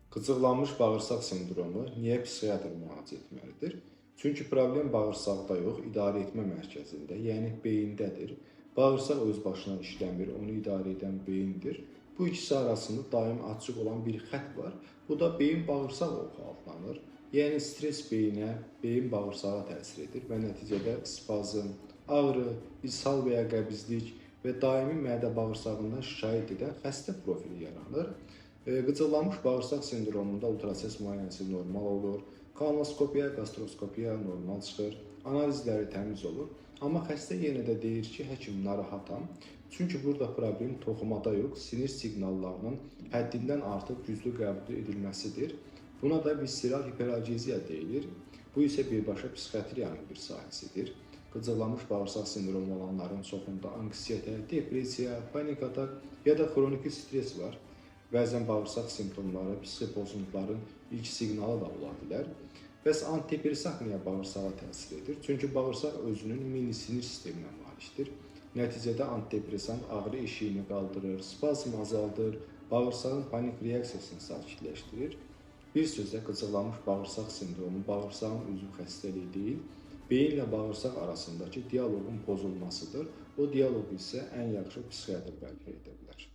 Qıcıqlanmış bağırsaq sindromu niyə psixiatr müalicə etməlidir? Çünki problem bağırsaqda yox, idarəetmə mərkəzində, yəni beyindədir. Bağırsaq öz başına işləmir, onu idarə edən beyindir. Bu ikisi arasında daim açıq olan bir xətt var. Bu da beyin-bağırsaq oxu adlanır. Yəni stress beyinə, beyin bağırsağa təsir edir və nəticədə spazm, ağrı, ishal və ya qəbizlik və daimi mədə bağırsağından şikayət edən xəstə profili yaranır. Qıcıqlanmış bağırsaq sindromunda ultrases müayinəsi normal olur, kolonoskopiya, gastroskopiya normal çıxır, analizləri təmiz olur. Amma xəstə yenə də deyir ki, həkim narahatam. Çünki burada problem toxumada yox, sinir siqnallarının həddindən artıq güclü qəbul edilməsidir. Buna da visceral hiperageziya deyilir. Bu isə birbaşa psixiatriyanın bir sahəsidir. Qıcıqlanmış bağırsaq sindromu olanların çoxunda anksiyetə, depressiya, panik atak ya da xroniki stres var. Bəzən bağırsaq simptomları, psixi pozuntuların ilk siqnalı da ola bilər. Bəs antidepressant niyə bağırsağa təsir edir? Çünki bağırsaq özünün mini sinir sisteminə malikdir. Nəticədə antidepressant ağrı eşiyini qaldırır, spazm azaldır, bağırsağın panik reaksiyasını sakitləşdirir. Bir sözlə qıcıqlanmış bağırsaq sindromu bağırsağın üzvü xəstəliyi deyil, beyinlə bağırsaq arasındakı dialoqun pozulmasıdır. O dialoq isə ən yaxşı psixiatr bərpa edə bilər.